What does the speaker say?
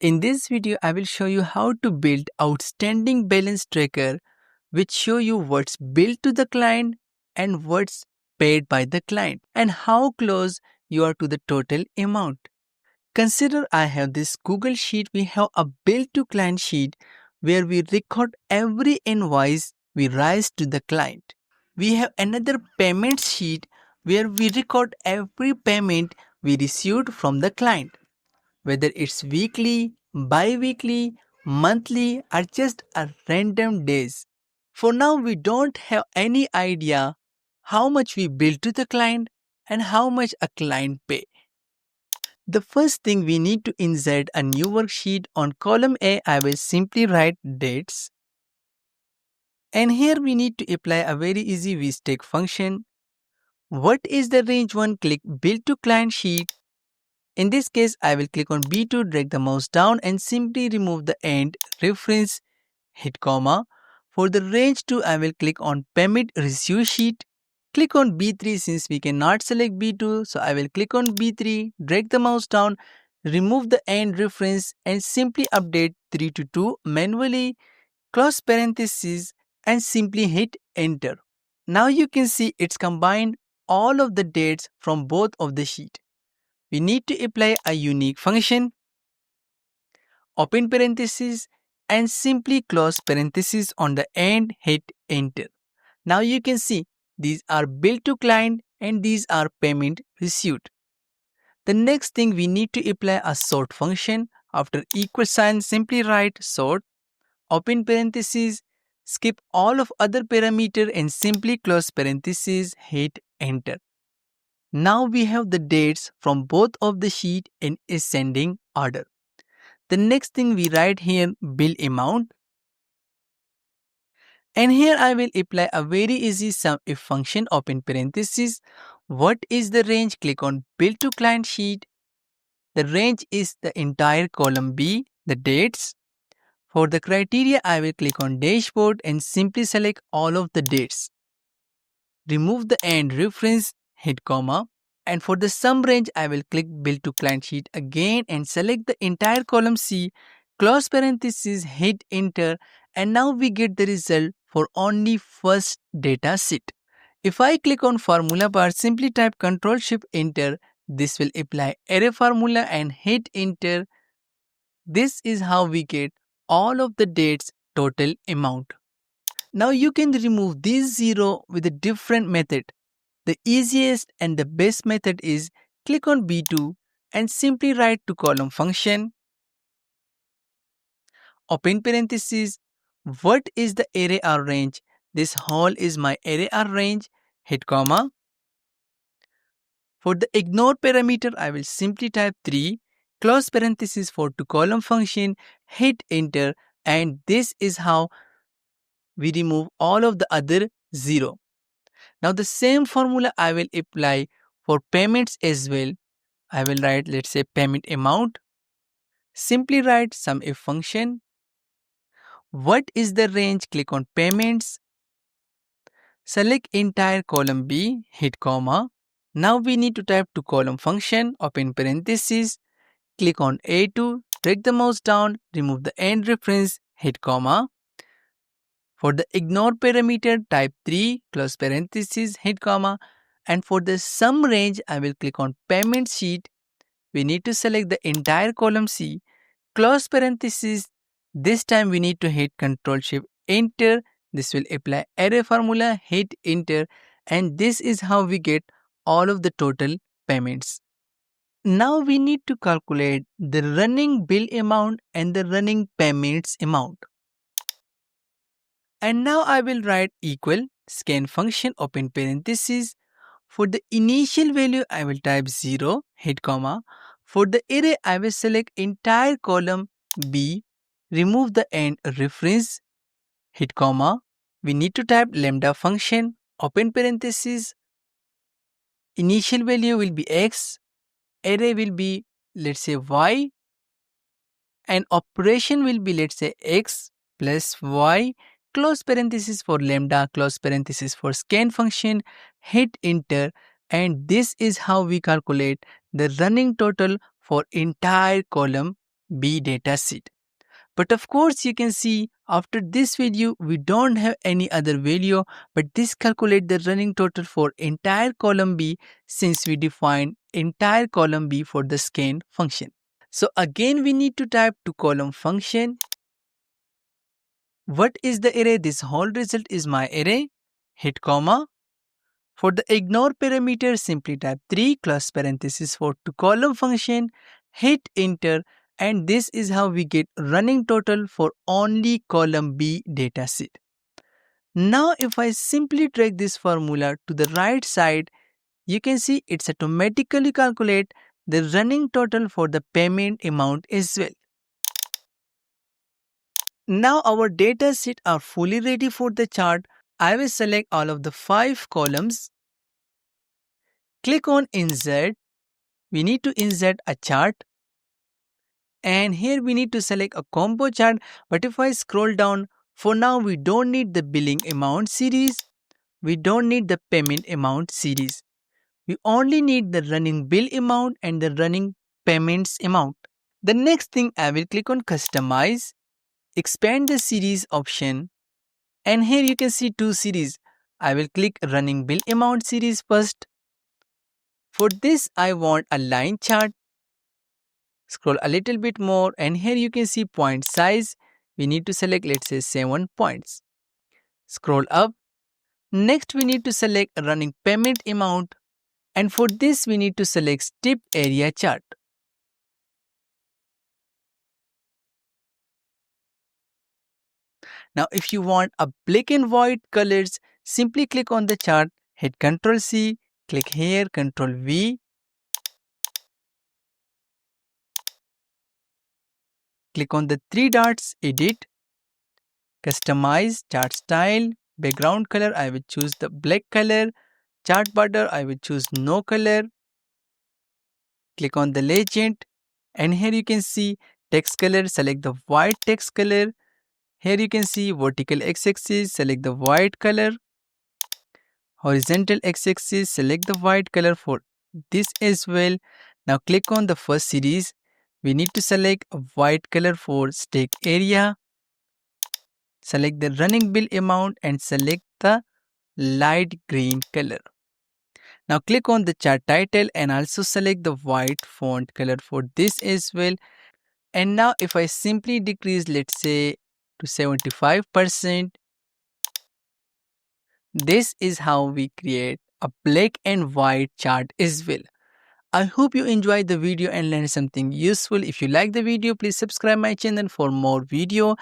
In this video, I will show you how to build outstanding balance tracker which show you what's billed to the client and what's paid by the client and how close you are to the total amount. Consider I have this Google Sheet. We have a bill to client sheet where we record every invoice we raise to the client. We have another payment sheet where we record every payment we received from the client, whether it's weekly, bi-weekly, monthly, or just a random days. For now, we don't have any idea how much we bill to the client and how much a client pay. The first thing we need to insert a new worksheet. On column A, I will simply write dates. And here we need to apply a very easy VSTACK function. What is the range 1? Click bill to client sheet. In this case, I will click on B2, drag the mouse down and simply remove the end reference, hit comma. For the range 2, I will click on payment receive sheet. Click on B3 since we cannot select B2, so I will click on B3, drag the mouse down, remove the end reference and simply update 3 to 2 manually, close parentheses and simply hit enter. Now you can see it's combined all of the dates from both of the sheet. We need to apply a unique function, open parentheses and simply close parentheses on the end, hit enter. Now you can see these are bill to client and these are payment received. The next thing we need to apply a sort function. After equal sign, simply write sort, open parentheses, skip all of other parameter and simply close parentheses, hit enter. Now we have the dates from both of the sheet in ascending order. The next thing we write here bill amount. And here I will apply a very easy SUMIF function, open parentheses. What is the range? Click on bill to client sheet. The range is the entire column B, the dates. For the criteria, I will click on dashboard and simply select all of the dates. Remove the end reference, hit comma. And for the sum range, I will click bill to client sheet again and select the entire column C, close parentheses, hit enter. And now we get the result for only first data set. If I click on formula bar, simply type Ctrl Shift enter. This will apply array formula and hit enter. This is how we get all of the dates total amount. Now you can remove this zero with a different method. The easiest and the best method is click on B2 and simply write to column function, open parentheses. What is the array or range? This whole is my array or range, hit comma. For the ignore parameter, I will simply type 3, close parentheses for to column function, hit enter, and this is how we remove all of the other 0. Now the same formula I will apply for payments as well. I will write, let's say, payment amount. Simply write SUMIF function. What is the range? Click on payments. Select entire column B, hit comma. Now we need to type to column function, open parentheses. Click on A2, drag the mouse down, remove the end reference, hit comma. For the ignore parameter, type 3, close parentheses, hit comma. And for the sum range, I will click on payment sheet. We need to select the entire column C, close parentheses. This time we need to hit Ctrl Shift enter. This will apply array formula, hit enter, and this is how we get all of the total payments. Now we need to calculate the running bill amount and the running payments amount. And now I will write equal scan function, open parentheses. For the initial value, I will type 0, hit comma. For the array, I will select entire column B, remove the end reference, hit comma. We need to type lambda function, open parentheses. Initial value will be X, array will be, let's say, Y, and operation will be, let's say, X plus Y, close parenthesis for lambda, close parenthesis for scan function, hit enter, and this is how we calculate the running total for entire column B dataset. But of course, you can see after this video, we don't have any other value, but this calculate the running total for entire column B since we defined entire column B for the scan function. So again, we need to type to column function. What is the array? This whole result is my array. Hit comma. For the ignore parameter, simply type 3 close parenthesis for to column function. Hit enter. And this is how we get running total for only column B dataset. Now if I simply drag this formula to the right side, you can see it's automatically calculate the running total for the payment amount as well. Now our dataset are fully ready for the chart. I will select all of the 5 columns. Click on insert. We need to insert a chart. And here we need to select a combo chart, but if I scroll down, for now we don't need the billing amount series, we don't need the payment amount series. We only need the running bill amount and the running payments amount. The next thing I will click on customize, expand the series option, and here you can see 2 series. I will click running bill amount series first. For this I want a line chart. Scroll a little bit more and here you can see point size. We need to select, let's say 7 points. Scroll up. Next we need to select running payment amount, and for this we need to select step area chart. Now if you want a black and white colors, simply click on the chart, hit Ctrl C, click here, Ctrl V. Click on the 3 dots, edit, customize, chart style, background color, I will choose the black color, chart border, I will choose no color. Click on the legend and here you can see text color, select the white text color. Here you can see vertical x-axis, select the white color. Horizontal x-axis, select the white color for this as well. Now click on the first series. We need to select a white color for stack area. Select the running bill amount and select the light green color. Now click on the chart title and also select the white font color for this as well. And now if I simply decrease, let's say to 75%, this is how we create a black and white chart as well. I hope you enjoyed the video and learned something useful. If you like the video, please subscribe my channel for more video.